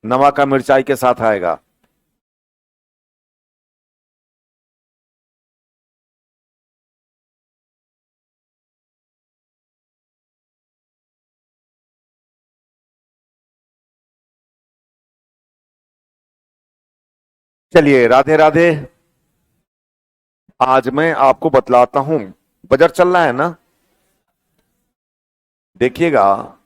नमक का मिर्चाई के साथ आएगा। चलिए, राधे राधे। आज मैं आपको बतलाता हूं। बजट चल रहा है ना? देखिएगा।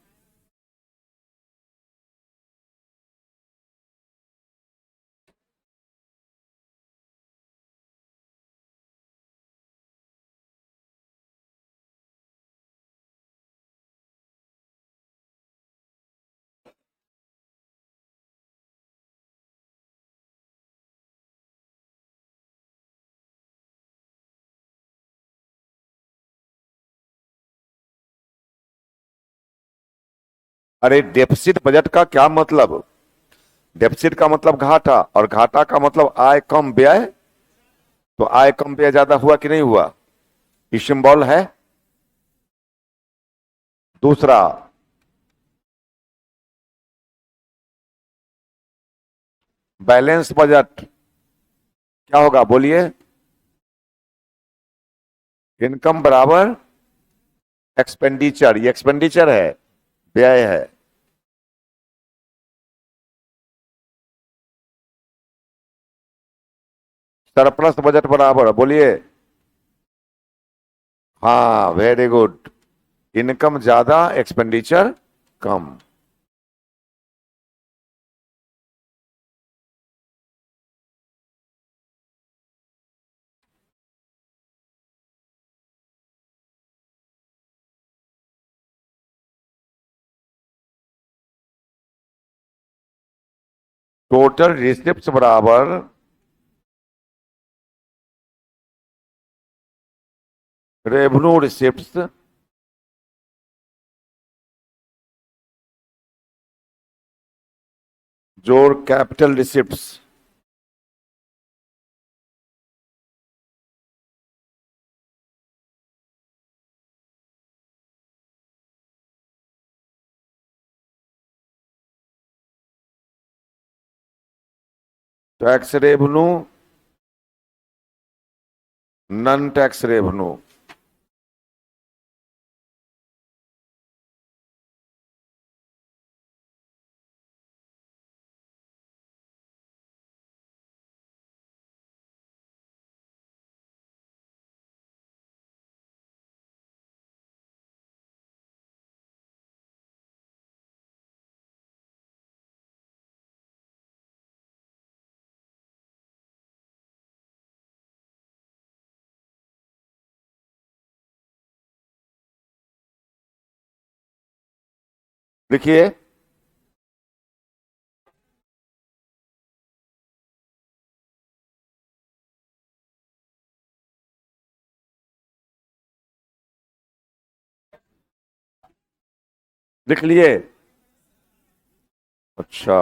अरे, डेफिसिट बजट का क्या मतलब? डेफिसिट का मतलब घाटा, और घाटा का मतलब आय कम व्यय। तो आय कम व्यय ज्यादा हुआ कि नहीं हुआ? ये सिंबल है। दूसरा, बैलेंस बजट क्या होगा, बोलिए? इनकम बराबर एक्सपेंडिचर। ये एक्सपेंडिचर है, व्यय है। सरप्लस बजट बराबर, बोलिए। हाँ, वेरी गुड। इनकम ज्यादा, एक्सपेंडिचर कम। टोटल रिसिप्ट बराबर रेवेन्यू रिसिप्ट जोड़ capital receipts. Tax revenue, non tax revenue. देखिए, लिख लिए? अच्छा।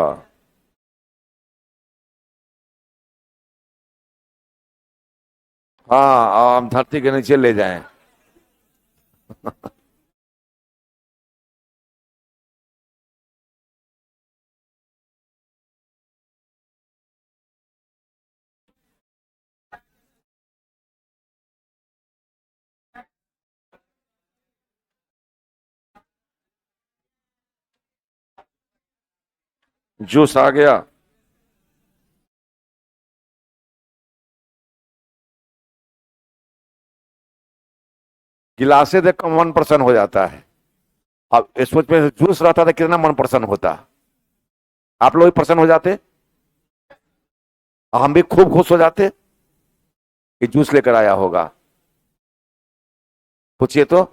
हाँ, हम धरती के नीचे ले जाएं। जूस आ गया। गिलासे देख कर मन प्रसन्न हो जाता है। अब इस सोच में जूस रहता था, कितना मन प्रसन्न होता। आप लोग भी प्रसन्न हो जाते, और हम भी खूब खुश हो जाते कि जूस लेकर आया होगा। पूछिए तो।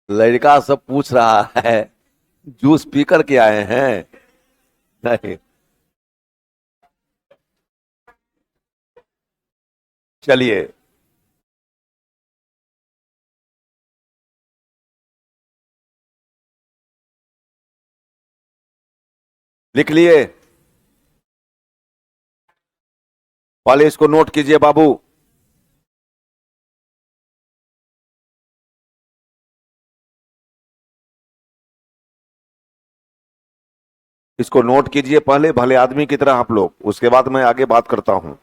लड़का सब पूछ रहा है, जूस पी करके आए हैं? नहीं। चलिए। लिख लिए? पहले इसको नोट कीजिए बाबू। इसको नोट कीजिए पहले, भले आदमी की तरह आप लोग, उसके बाद मैं आगे बात करता हूं।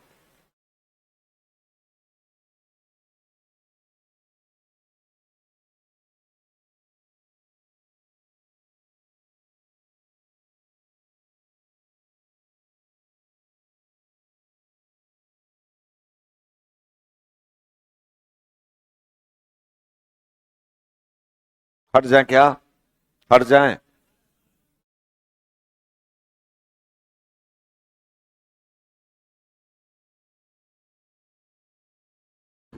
हट जाए क्या? हट जाए?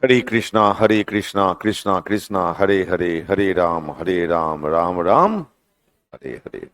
हरे कृष्णा हरे कृष्णा कृष्णा कृष्णा हरे हरे, हरे राम राम राम हरे हरे।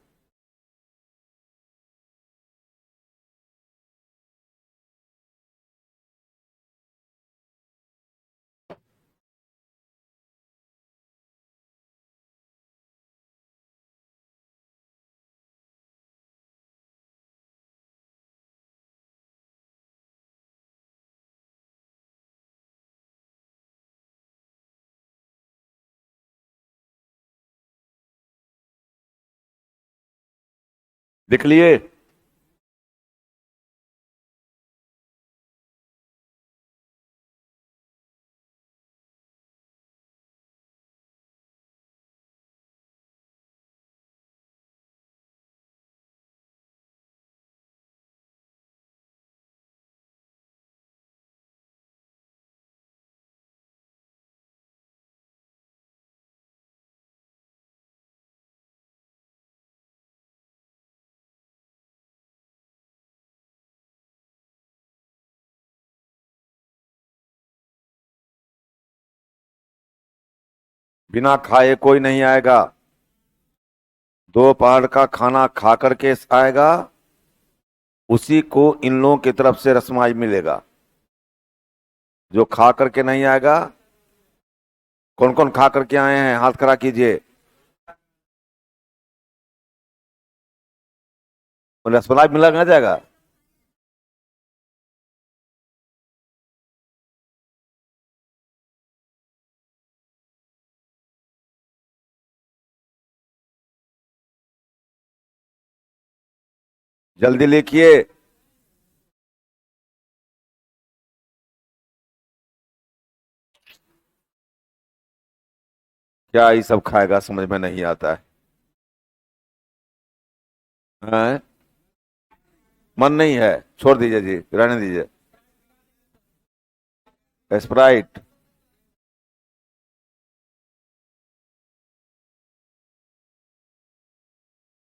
लिख लिए? बिना खाए कोई नहीं आएगा। दोपहर का खाना खा करके आएगा, उसी को इन लोगों की तरफ से रसमाई मिलेगा। जो खा करके नहीं आएगा, कौन कौन खा करके आए हैं हाथ खड़ा कीजिए। रसमलाई मिला ना जाएगा? जल्दी लिखिए। क्या ये सब खाएगा समझ में नहीं आता है? हैं? मन नहीं है? छोड़ दीजिए जी, रहने दीजिए। स्प्राइट?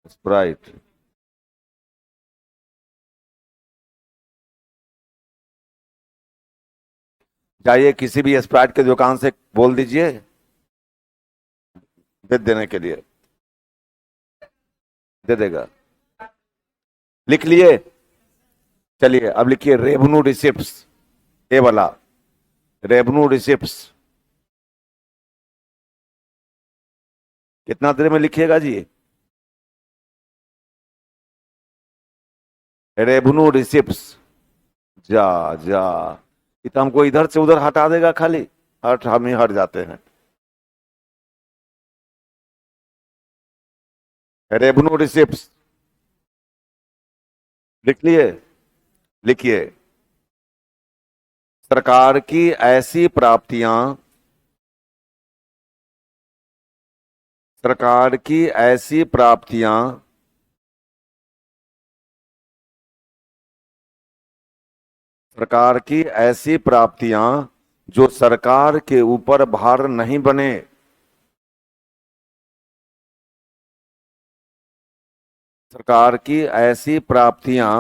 स्प्राइट? जाइए किसी भी स्प्राइट के दुकान से बोल दीजिए, दे देने के लिए, दे देगा। लिख लिए? चलिए अब लिखिए रेवेन्यू रिसिप्ट्स, ये वाला रेवेन्यू रिसिप्ट्स। कितना देर में लिखिएगा जी? Revenue receipts. जा जा, ये तो हमको इधर से उधर हटा देगा खाली, हट हम ही हट जाते हैं। रेवेन्यू रिसिप्ट्स लिख लिए? लिखिए। सरकार की ऐसी प्राप्तियां, सरकार की ऐसी प्राप्तियां, सरकार की ऐसी प्राप्तियां जो सरकार के ऊपर भार नहीं बने। सरकार की ऐसी प्राप्तियां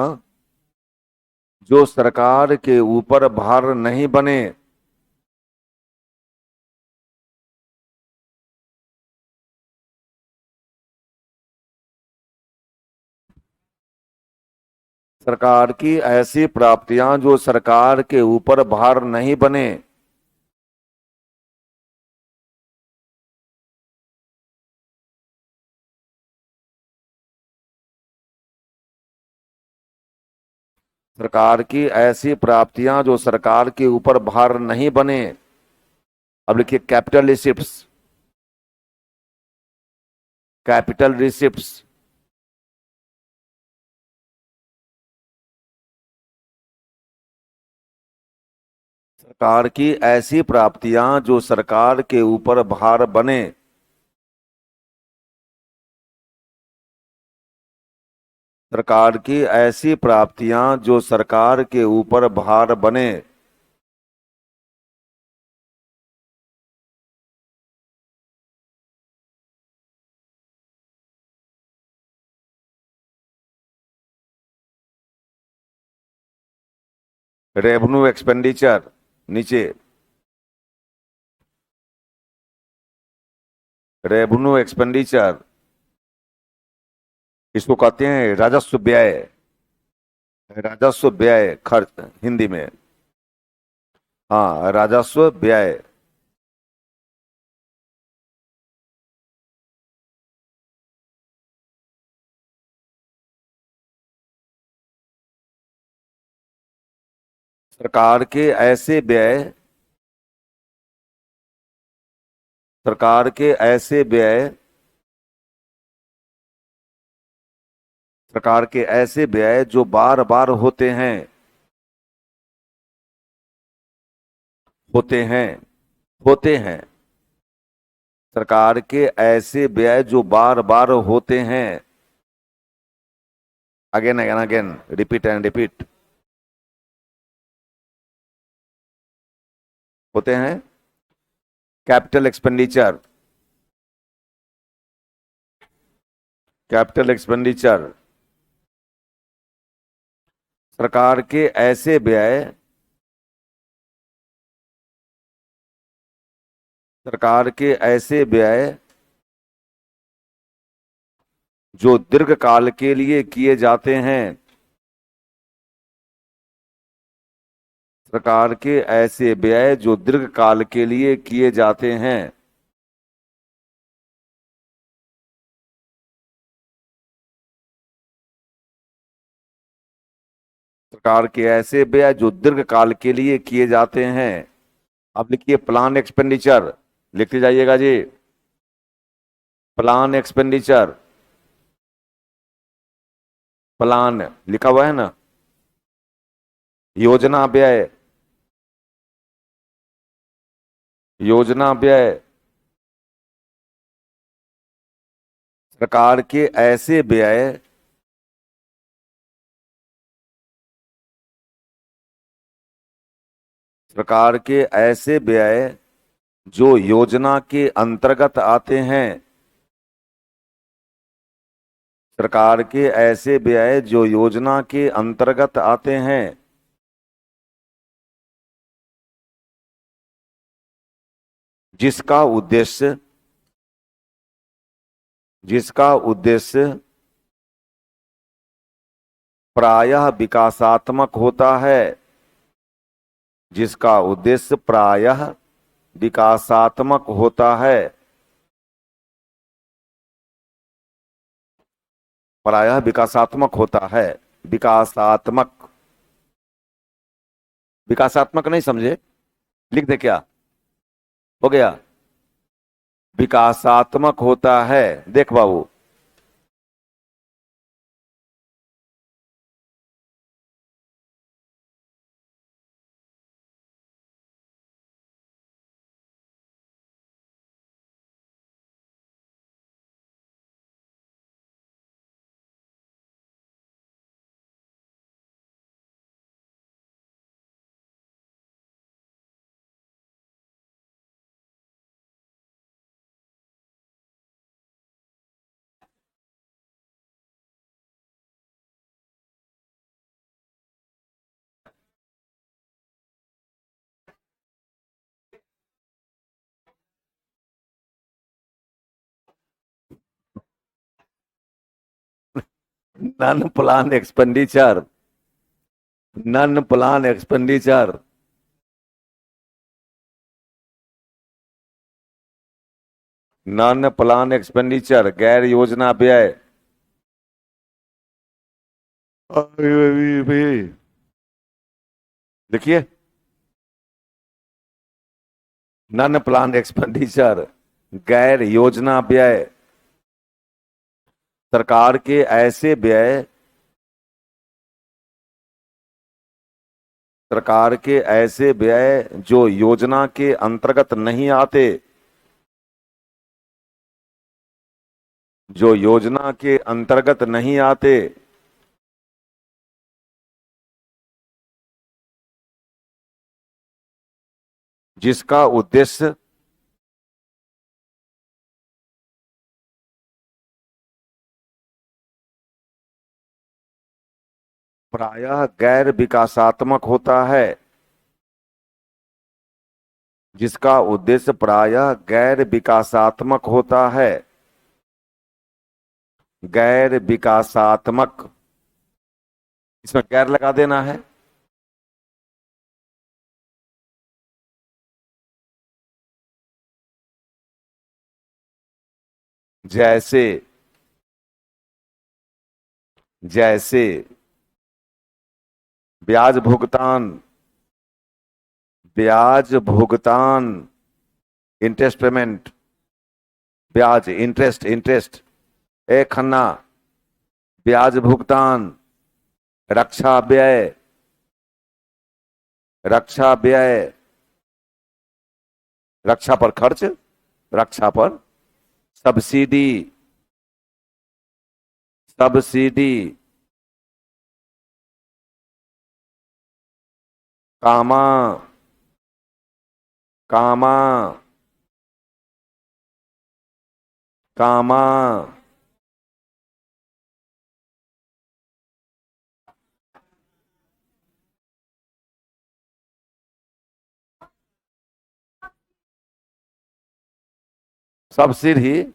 जो सरकार के ऊपर भार नहीं बने। सरकार की ऐसी प्राप्तियां जो सरकार के ऊपर भार नहीं बने। सरकार की ऐसी प्राप्तियां जो सरकार के ऊपर भार नहीं बने। अब लिखिए कैपिटल रिसिप्ट्स। Capital receipts. सरकार की ऐसी प्राप्तियां जो सरकार के ऊपर भार बने। सरकार की ऐसी प्राप्तियां जो सरकार के ऊपर भार बने। रेवेन्यू एक्सपेंडिचर नीचे। रेवेन्यू एक्सपेंडिचर इसको कहते हैं राजस्व व्यय। राजस्व व्यय खर्च हिंदी में। हाँ, राजस्व व्यय। सरकार के ऐसे व्यय। सरकार के ऐसे व्यय। सरकार के ऐसे व्यय जो बार बार होते हैं। होते हैं। होते हैं। सरकार के ऐसे व्यय जो बार बार होते हैं। Again again again repeat and repeat. होते हैं। Capital expenditure. Capital expenditure. सरकार के ऐसे व्यय। सरकार के ऐसे व्यय जो दीर्घकाल के लिए किए जाते हैं। सरकार के ऐसे व्यय जो दीर्घकाल के लिए किए जाते हैं। सरकार के ऐसे व्यय जो दीर्घकाल के लिए किए जाते हैं। अब लिखिए प्लान एक्सपेंडिचर। लिखते जाइएगा जी। Plan expenditure. प्लान लिखा हुआ है ना। योजना व्यय। योजना व्यय। सरकार के ऐसे व्यय। सरकार के ऐसे व्यय जो योजना के अंतर्गत आते हैं। सरकार के ऐसे व्यय जो योजना के अंतर्गत आते हैं। जिसका उद्देश्य। जिसका उद्देश्य प्रायः विकासात्मक होता है। जिसका उद्देश्य प्रायः विकासात्मक होता है। प्रायः विकासात्मक होता है। विकासात्मक। विकासात्मक नहीं समझे? लिख दे क्या? हो गया। विकासात्मक होता है। देख बाबू। Non plan expenditure. Non plan expenditure. Non plan expenditure गैर योजना व्यय। अरे भाई, देखिए, नन प्लान एक्सपेंडिचर, गैर योजना व्यय, सरकार के ऐसे व्यय, सरकार के ऐसे व्यय जो योजना के अंतर्गत नहीं आते, जो योजना के अंतर्गत नहीं आते, जिसका उद्देश्य प्रायः गैर विकासात्मक होता है, जिसका उद्देश्य प्रायः गैर विकासात्मक होता है, गैर विकासात्मक, इसमें गैर लगा देना है। जैसे, जैसे ब्याज भुगतान, ब्याज भुगतान, इंटरेस्ट पेमेंट, ब्याज, इंटरेस्ट, इंटरेस्ट, ए खन्ना, ब्याज भुगतान, रक्षा व्यय, रक्षा व्यय, रक्षा पर खर्च, रक्षा पर सब्सिडी, सब्सिडी, कामा, कामा, कामा, सब्सिडी,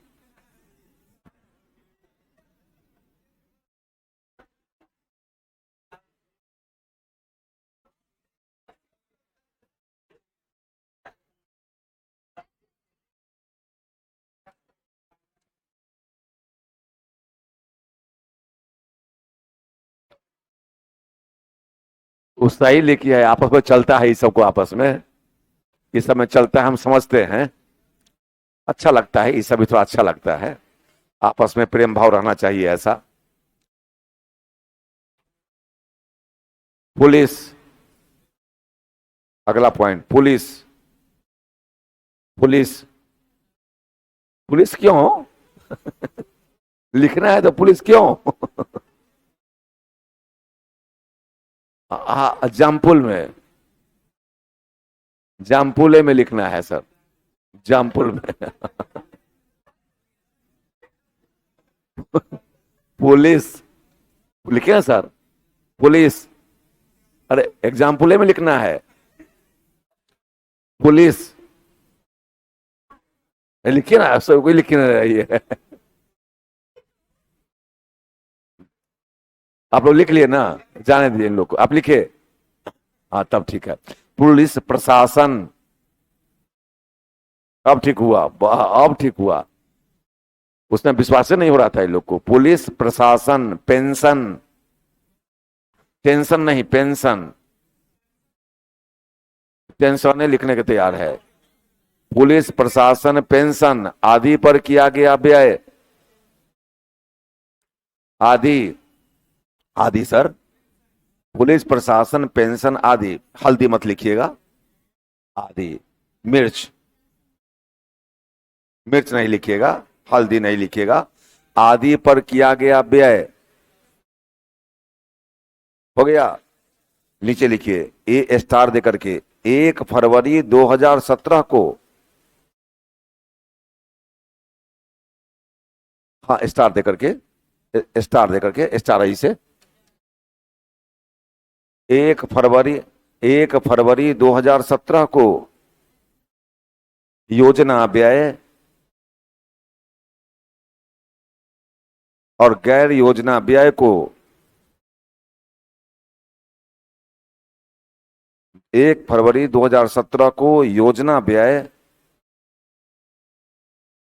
उसका ही लेके है, आपस में चलता है, इस सबको आपस में, इस सब में चलता है, हम समझते हैं, अच्छा लगता है, ये सब भी थोड़ा अच्छा लगता है, आपस में प्रेम भाव रहना चाहिए ऐसा। पुलिस, अगला पॉइंट, पुलिस, पुलिस, पुलिस क्यों लिखना है तो पुलिस क्यों जामपुल में, जामपुले में लिखना है सर, जामपुल में पुलिस लिखे ना सर, पुलिस, अरे एग्जाम्पुल में लिखना है, पुलिस लिखिए ना, सब कोई लिखे ना रहिए आप लोग लिख लिए ना, जाने दीजिए इन लोग को, आप लिखे, हाँ तब ठीक है। पुलिस प्रशासन, अब ठीक हुआ, अब ठीक हुआ, उसमें विश्वास नहीं हो रहा था इन लोग को। पुलिस प्रशासन, पेंशन, टेंशन नहीं, पेंशन, टेंशन लिखने के तैयार है। पुलिस प्रशासन पेंशन आदि पर किया गया व्यय, आदि, आदि सर, पुलिस प्रशासन पेंशन आदि, हल्दी मत लिखिएगा, आदि, मिर्च, मिर्च नहीं लिखिएगा, हल्दी नहीं लिखिएगा, आदि पर किया गया व्यय, हो गया। नीचे लिखिए ए स्टार देकर के, 1 फरवरी 2017 को, हाँ स्टार देकर के, स्टार देकर के, स्टार आई से, 1 फरवरी, 1 फरवरी 2017 को योजना व्यय और गैर योजना व्यय को 1 फरवरी 2017 को योजना व्यय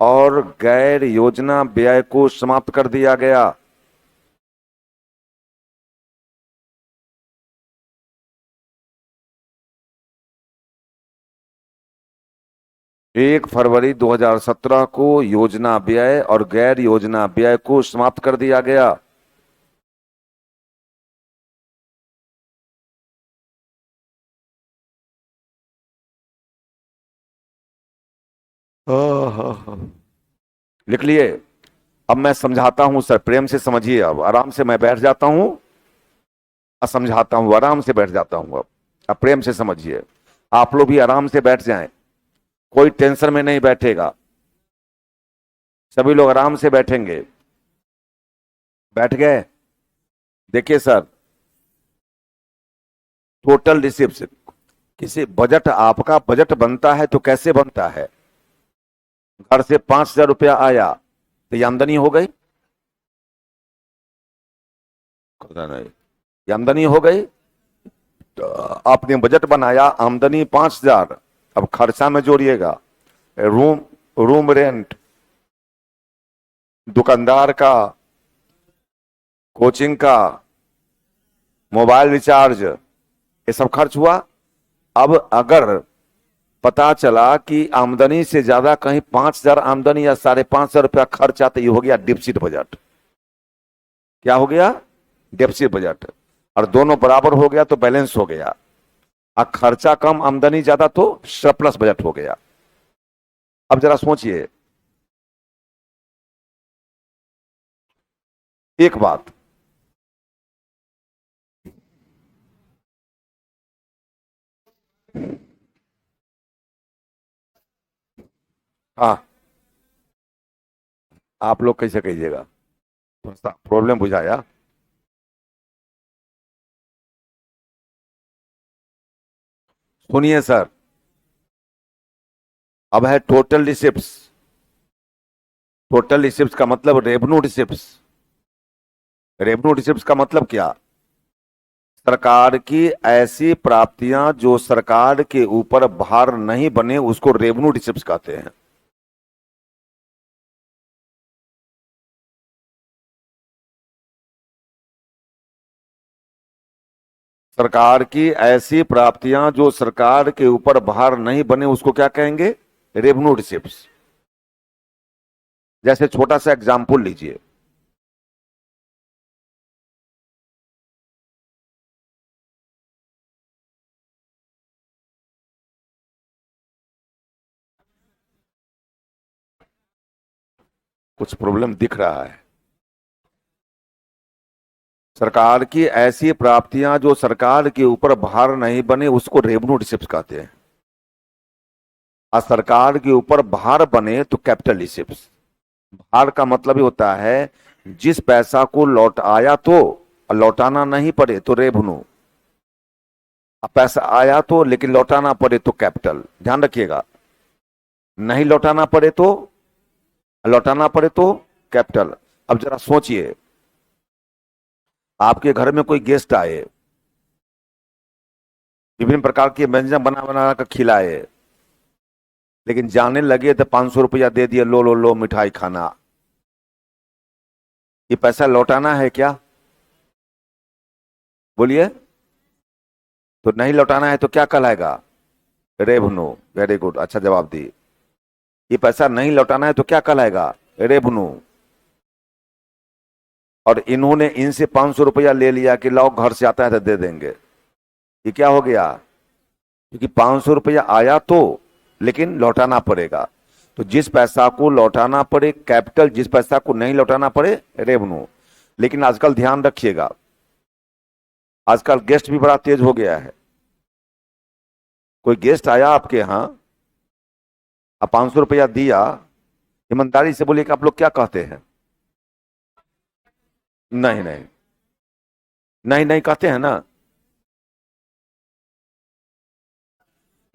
और गैर योजना व्यय को समाप्त कर दिया गया। 1 फरवरी 2017 को योजना व्यय और गैर योजना व्यय को समाप्त कर दिया गया। लिख लिए। अब मैं समझाता हूं सर, प्रेम से समझिए। अब आराम से मैं बैठ जाता हूं और समझाता हूं, आराम से बैठ जाता हूं। अब प्रेम से समझिए। आप लोग भी आराम से बैठ जाएं, कोई टेंशन में नहीं बैठेगा, सभी लोग आराम से बैठेंगे। बैठ गए? देखिए सर, टोटल रिसिप्ट, किसी बजट, आपका बजट बनता है तो कैसे बनता है? घर से 5,000 रुपया आया तो ये आमदनी हो गई? नहीं, ये आमदनी हो गई। तो आपने बजट बनाया, आमदनी 5,000, अब खर्चा में जोड़िएगा। रूम रूम रेंट, दुकानदार का, कोचिंग का, मोबाइल रिचार्ज, ये सब खर्च हुआ। अब अगर पता चला कि आमदनी से ज्यादा कहीं 5,000 आमदनी या 5,500 रुपया खर्च आता, ये हो गया डिफिसिट बजट। क्या हो गया? Deficit budget. और दोनों बराबर हो गया तो बैलेंस हो गया। और खर्चा कम आमदनी ज्यादा तो सरप्लस बजट हो गया। अब जरा सोचिए एक बात, हाँ, आप लोग कैसे कहिएगा, थोड़ा सा प्रॉब्लम बुझाया। सुनिए सर, अब है टोटल रिसिप्ट्स। टोटल रिसिप्ट्स का मतलब रेवेन्यू रिसिप्ट्स। रेवेन्यू रिसिप्ट्स का मतलब क्या? सरकार की ऐसी प्राप्तियां जो सरकार के ऊपर भार नहीं बने, उसको रेवेन्यू रिसिप्ट्स कहते हैं। सरकार की ऐसी प्राप्तियां जो सरकार के ऊपर भार नहीं बने, उसको क्या कहेंगे? Revenue receipts. जैसे छोटा सा एग्जाम्पल लीजिए। कुछ प्रॉब्लम दिख रहा है? सरकार की ऐसी प्राप्तियां जो सरकार के ऊपर भार नहीं बने, उसको रेवेन्यू रिसिप्ट्स कहते हैं। और सरकार के ऊपर भार बने तो कैपिटल रिसिप्ट्स। भार का मतलब ही होता है जिस पैसा को लौट आया तो लौटाना नहीं पड़े तो रेवेन्यू, पैसा आया तो लेकिन लौटाना पड़े तो कैपिटल। ध्यान रखिएगा, नहीं लौटाना पड़े तो, लौटाना पड़े तो कैपिटल। अब जरा सोचिए, आपके घर में कोई गेस्ट आए, विभिन्न प्रकार के व्यंजन बना बना कर खिलाए, लेकिन जाने लगे तो 500 रुपया दे दिए, लो लो लो मिठाई खाना। ये पैसा लौटाना है क्या? बोलिए। तो नहीं लौटाना है तो क्या कहलाएगा? रेवेन्यू। वेरी गुड, अच्छा जवाब दी। ये पैसा नहीं लौटाना है तो क्या कहलाएगा? रेवेन्यू। और इन्होंने इनसे 500 रुपया ले लिया कि लाओ घर से आता है तो दे देंगे। ये क्या हो गया? क्योंकि 500 रुपया आया तो, लेकिन लौटाना पड़ेगा। तो जिस पैसा को लौटाना पड़े कैपिटल, जिस पैसा को नहीं लौटाना पड़े रेवेन्यू। लेकिन आजकल ध्यान रखिएगा, आजकल गेस्ट भी बड़ा तेज हो गया है। कोई गेस्ट आया आपके यहाँ, अब 500 रुपया दिया, ईमानदारी से बोलिए कि आप लोग क्या कहते हैं? नहीं नहीं, नहीं नहीं कहते हैं ना।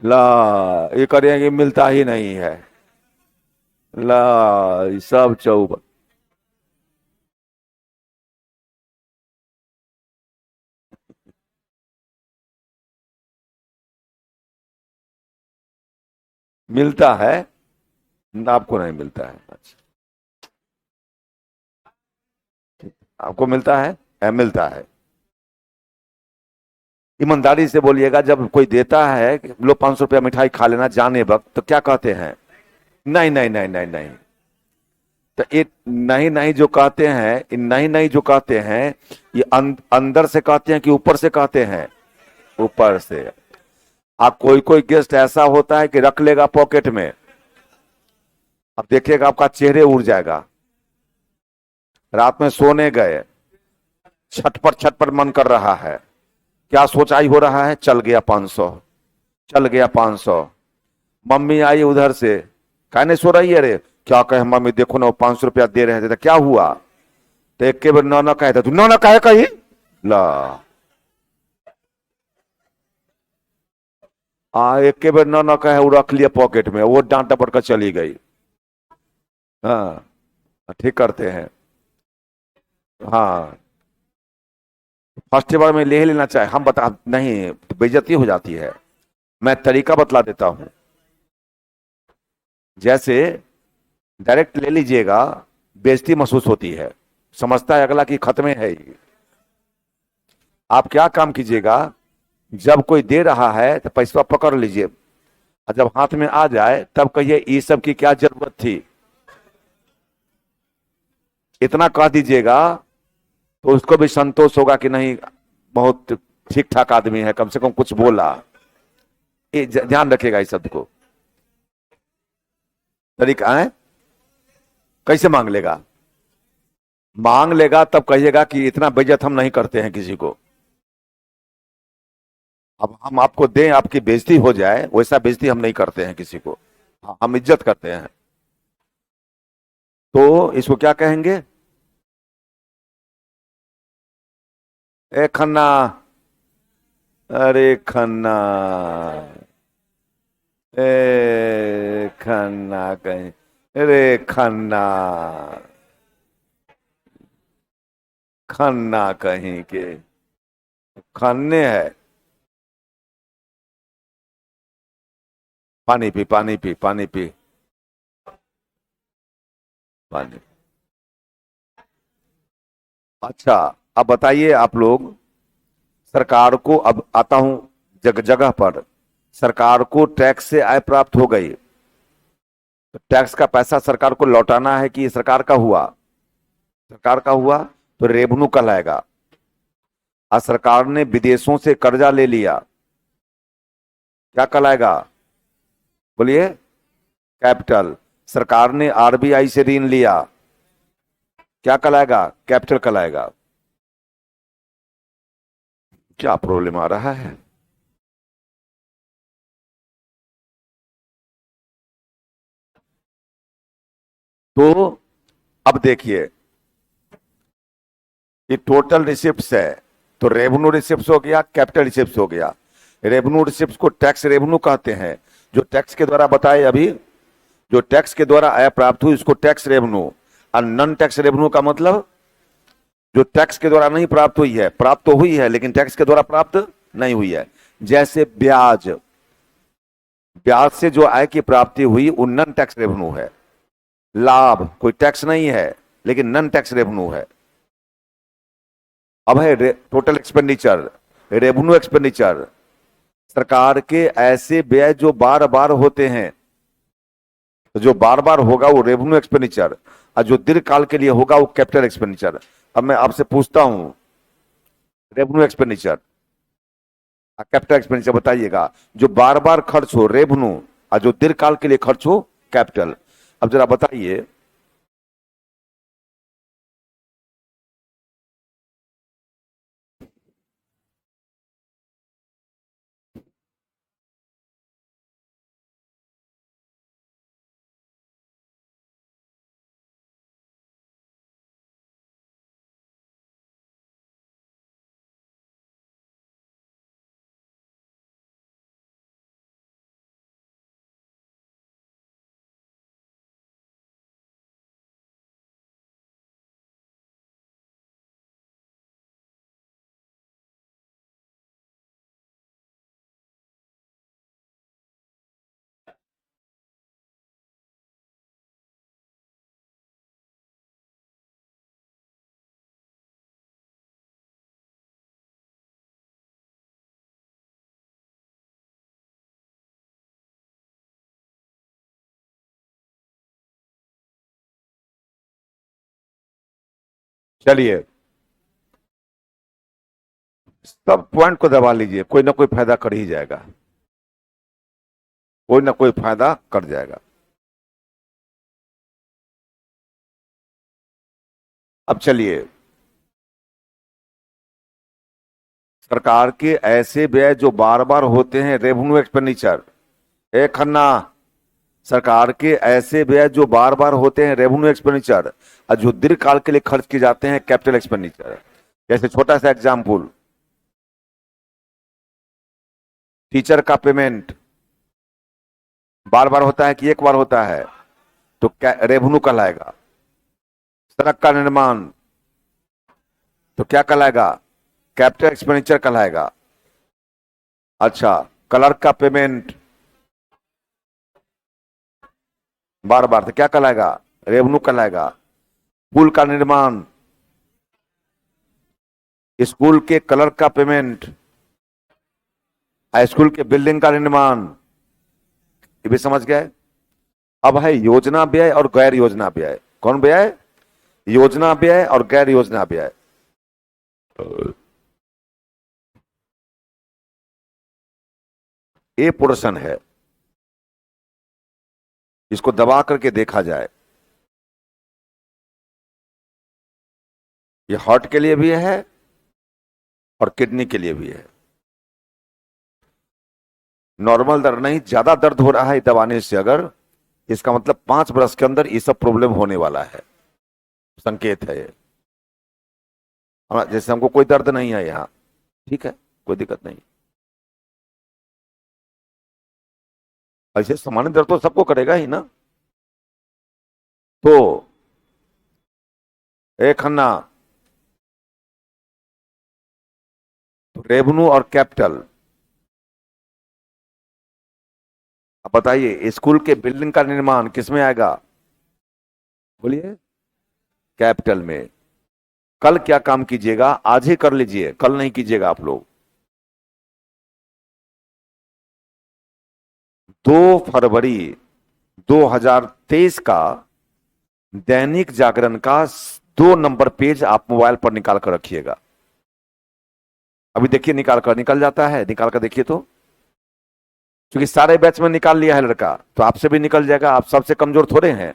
ला, ये करेंगे मिलता ही नहीं है। ला, ये सब चौब, मिलता है, आपको नहीं मिलता है। अच्छा, आपको मिलता है? मिलता है। ईमानदारी से बोलिएगा, जब कोई देता है कि लो 500 रुपया मिठाई खा लेना जाने वक्त, तो क्या कहते हैं? नहीं नहीं नहीं नहीं नहीं। तो ये नहीं नहीं जो कहते हैं, ये नहीं नहीं जो कहते हैं, ये अंदर से कहते हैं कि ऊपर से कहते हैं? ऊपर से। आप कोई कोई गेस्ट ऐसा होता है कि रख लेगा पॉकेट में, अब देखिएगा आपका चेहरे उड़ जाएगा। रात में सोने गए, छटपट मन कर रहा है, क्या सोचाई हो रहा है, चल गया 500, चल गया 500। मम्मी आई उधर से, कहने सो रही है रे, क्या कहे मम्मी, देखो ना वो 500 रुपया दे रहे थे, तो क्या हुआ? तो एक के बार न न कहे, तू न न कहे कही ला। एक के बार न न कहे, वो रख लिया पॉकेट में, वो डांट डपट कर चली गई। हाँ, ठीक करते हैं। हाँ, फर्स्ट बार में ले ही लेना चाहिए, हम बता नहीं तो बेइज्जती हो जाती है। मैं तरीका बतला देता हूं। जैसे डायरेक्ट ले लीजिएगा, बेइज्जती महसूस होती है, समझता है अगला कि खत्म है ये। आप क्या काम कीजिएगा, जब कोई दे रहा है तो पैसा पकड़ लीजिए, और जब हाथ में आ जाए तब कहिए ये सब की क्या जरूरत थी। इतना कह दीजिएगा तो उसको भी संतोष होगा कि नहीं, बहुत ठीक ठाक आदमी है, कम से कम कुछ बोला। ये ध्यान रखिएगा इस शब्द को। तरीका है, कैसे मांग लेगा? मांग लेगा तब कहिएगा कि इतना बेइज्जत हम नहीं करते हैं किसी को। अब हम आपको दें, आपकी बेइज्जती हो जाए, वैसा बेइज्जती हम नहीं करते हैं किसी को। हाँ, हम इज्जत करते हैं। तो इसको क्या कहेंगे? ए खन्ना, अरे खन्ना, ए खन्ना कहीं, अरे खन्ना, खन्ना कहीं के, खन्ने है। पानी पी, पानी पी, पानी पी, पानी। अच्छा, अब बताइए आप लोग, सरकार को, अब आता हूं जगह जगह पर, सरकार को टैक्स से आय प्राप्त हो गई, तो टैक्स का पैसा सरकार को लौटाना है कि ये सरकार का हुआ? सरकार का हुआ तो रेवेन्यू कहलाएगा। और सरकार ने विदेशों से कर्जा ले लिया, क्या कहलाएगा? बोलिए। कैपिटल। सरकार ने आरबीआई से ऋण लिया, क्या कहलाएगा? कैपिटल कहलाएगा। क्या प्रॉब्लम आ रहा है? तो अब देखिए, ये टोटल रिसिप्ट है, तो रेवेन्यू रिसिप्ट हो गया, कैपिटल रिसिप्ट हो गया। रेवेन्यू रिसिप्ट को टैक्स रेवेन्यू कहते हैं, जो टैक्स के द्वारा बताए अभी, जो टैक्स के द्वारा आय प्राप्त हुई उसको टैक्स रेवेन्यू। और नॉन टैक्स रेवेन्यू का मतलब जो टैक्स के द्वारा नहीं प्राप्त हुई है, प्राप्त तो हुई है लेकिन टैक्स के द्वारा प्राप्त नहीं हुई है। जैसे ब्याज, ब्याज से जो आय की प्राप्ति हुई वो नॉन टैक्स रेवेन्यू है। लाभ कोई टैक्स नहीं है लेकिन नॉन टैक्स रेवेन्यू है। अब है टोटल एक्सपेंडिचर, रेवेन्यू एक्सपेंडिचर, सरकार के ऐसे व्यय जो बार बार होते हैं, तो जो बार बार होगा वो रेवेन्यू एक्सपेंडिचर, और जो दीर्घ काल के लिए होगा वो कैपिटल एक्सपेंडिचर। अब मैं आपसे पूछता हूं, रेवेन्यू एक्सपेंडिचर कैपिटल एक्सपेंडिचर बताइएगा, जो बार बार खर्च हो रेवेन्यू, और जो दीर्घ काल के लिए खर्च हो कैपिटल। अब जरा बताइए। चलिए, सब पॉइंट को दबा लीजिए, कोई ना कोई फायदा कर ही जाएगा, कोई ना कोई फायदा कर जाएगा। अब चलिए, सरकार के ऐसे व्यय जो बार बार होते हैं, रेवेन्यू एक्सपेंडिचर। ए खन्ना, सरकार के ऐसे व्यय जो बार बार होते हैं, रेवेन्यू एक्सपेंडिचर, और जो दीर्घकाल के लिए खर्च किए जाते हैं, कैपिटल एक्सपेंडिचर। जैसे छोटा सा एग्जाम्पल, टीचर का पेमेंट बार बार होता है कि एक बार होता है, तो रेवेन्यू कहलाएगा। सड़क का निर्माण तो क्या कहलाएगा? कैपिटल एक्सपेंडिचर कहलाएगा। अच्छा, क्लर्क का पेमेंट बार बार तो क्या कहलाएगा? रेवेन्यू कहलाएगा। पुल का निर्माण, स्कूल के क्लर्क का पेमेंट, स्कूल के बिल्डिंग का निर्माण, ये भी समझ गए। अब है योजना व्यय और गैर योजना व्यय। कौन व्यय? योजना व्यय और गैर योजना व्यय। ये पोर्शन है, इसको दबा करके देखा जाए। ये हार्ट के लिए भी है और किडनी के लिए भी है। नॉर्मल दर्द नहीं, ज्यादा दर्द हो रहा है दबाने से अगर, इसका मतलब 5 वर्ष के अंदर ये सब प्रॉब्लम होने वाला है, संकेत है ये। जैसे हमको कोई दर्द नहीं है यहाँ, ठीक है, कोई दिक्कत नहीं। ऐसे सामान्य दर्द तो सबको करेगा ही ना। तो एक खन्ना, तो रेवेन्यू और कैपिटल। अब बताइए, स्कूल के बिल्डिंग का निर्माण किस में आएगा? बोलिए। कैपिटल में। कल क्या काम कीजिएगा, आज ही कर लीजिए, कल नहीं कीजिएगा आप लोग। 2 फरवरी 2023 का दैनिक जागरण का 2 नंबर पेज आप मोबाइल पर निकाल कर रखिएगा। अभी देखिए, निकाल कर निकल जाता है, निकाल कर देखिए तो। क्योंकि सारे बैच में निकाल लिया है लड़का, तो आपसे भी निकल जाएगा, आप सबसे कमजोर थोड़े हैं।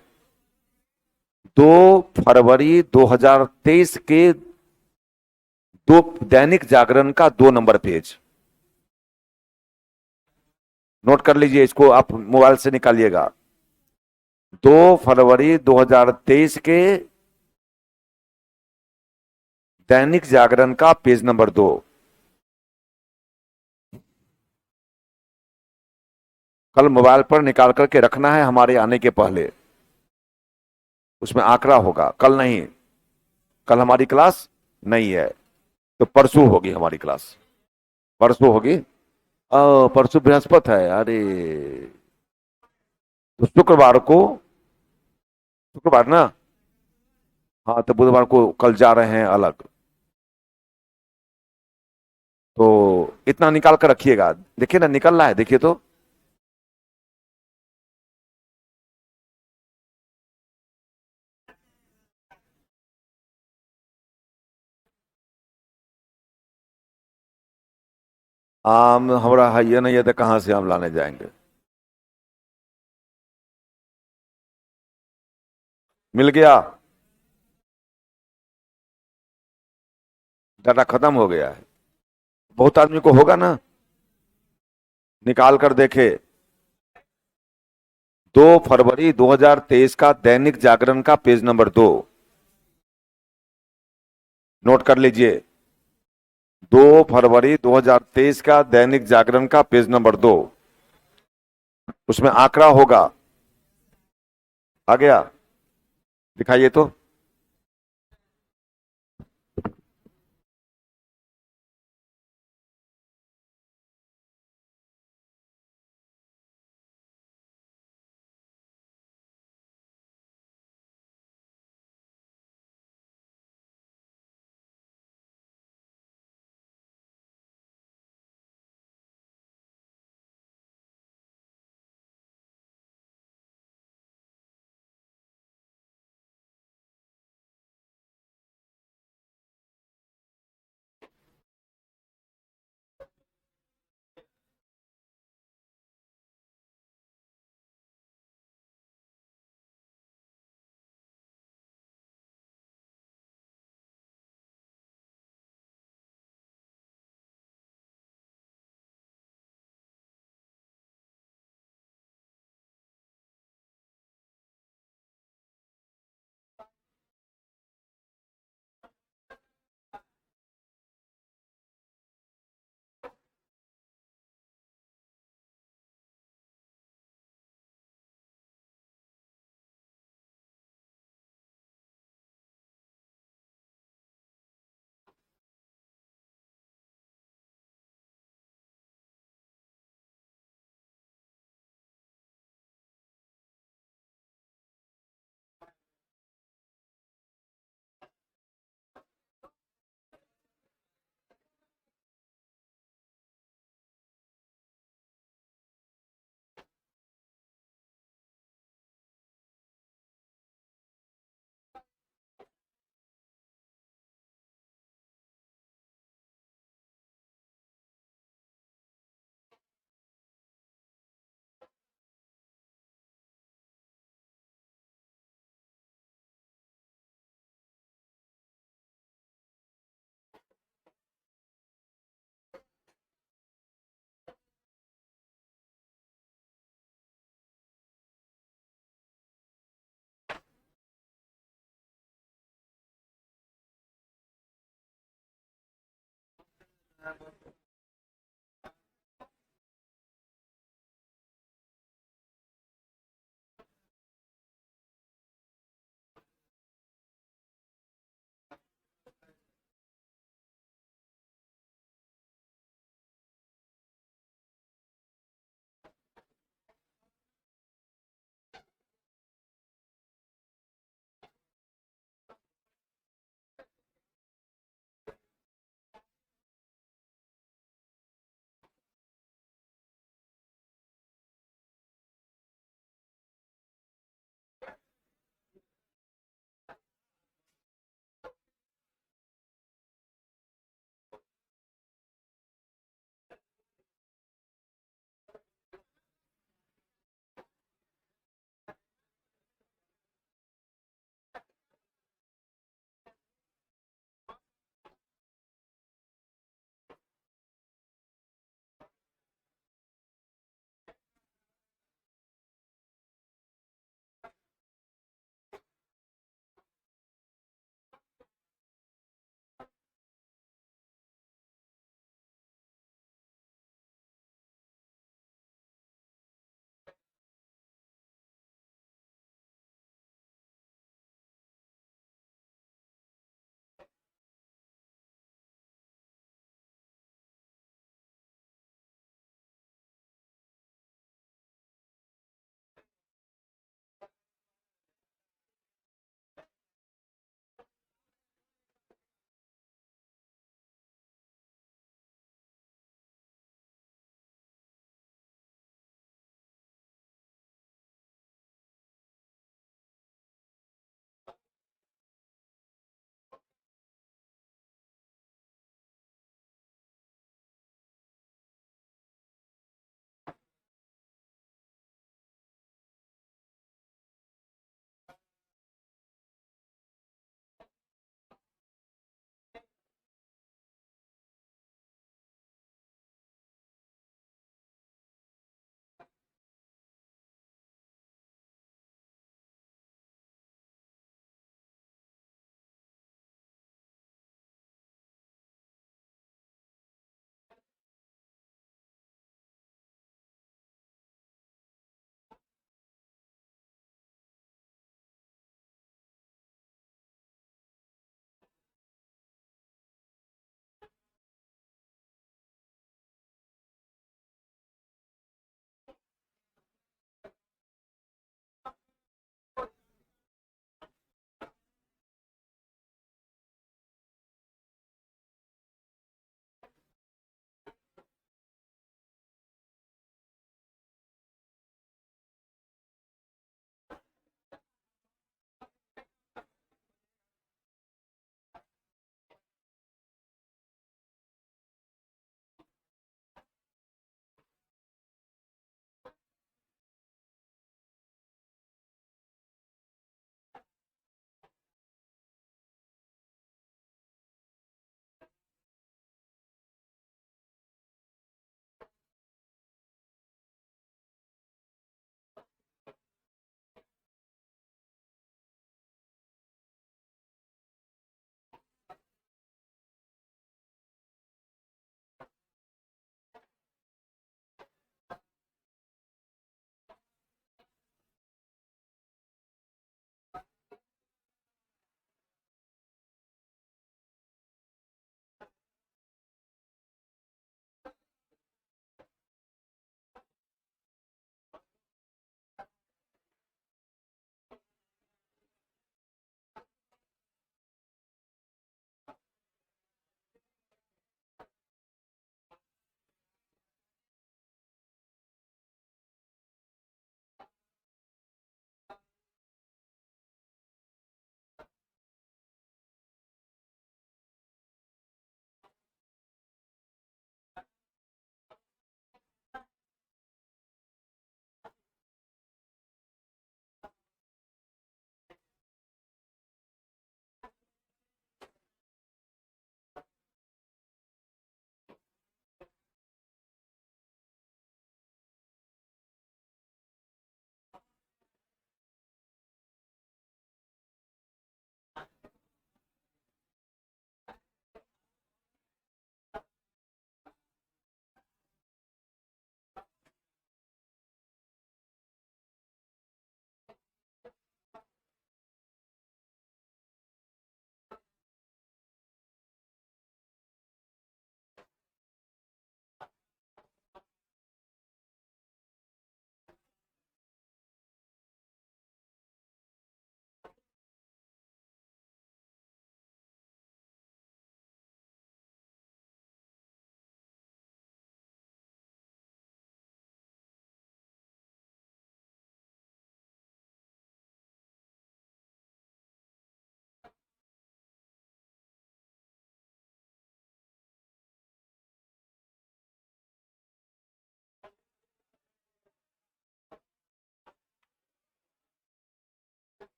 2 फरवरी 2023 के दो दैनिक जागरण का 2 नंबर पेज नोट कर लीजिए, इसको आप मोबाइल से निकालिएगा। 2 फरवरी 2023 के दैनिक जागरण का पेज नंबर 2। कल मोबाइल पर निकाल करके रखना है, हमारे आने के पहले। उसमें आंकड़ा होगा, कल नहीं। कल हमारी क्लास नहीं है, तो परसों होगी हमारी क्लास। परसों होगी। परसों बृहस्पति है, अरे। तो शुक्रवार को, शुक्रवार ना, हाँ, तो बुधवार को कल जा रहे हैं अलग। तो इतना निकाल कर रखिएगा, देखिए ना निकल रहा है, देखिए तो। आम हमारा है ये नहीं है, तो कहां से हम लाने जाएंगे? मिल गया। डाटा खत्म हो गया है। बहुत आदमी को होगा ना, निकाल कर देखे। 2 फरवरी 2023 का दैनिक जागरण का पेज नंबर 2 नोट कर लीजिए। 2 फरवरी 2023 का दैनिक जागरण का पेज नंबर 2, उसमें आंकड़ा होगा। आ गया? दिखाइए तो।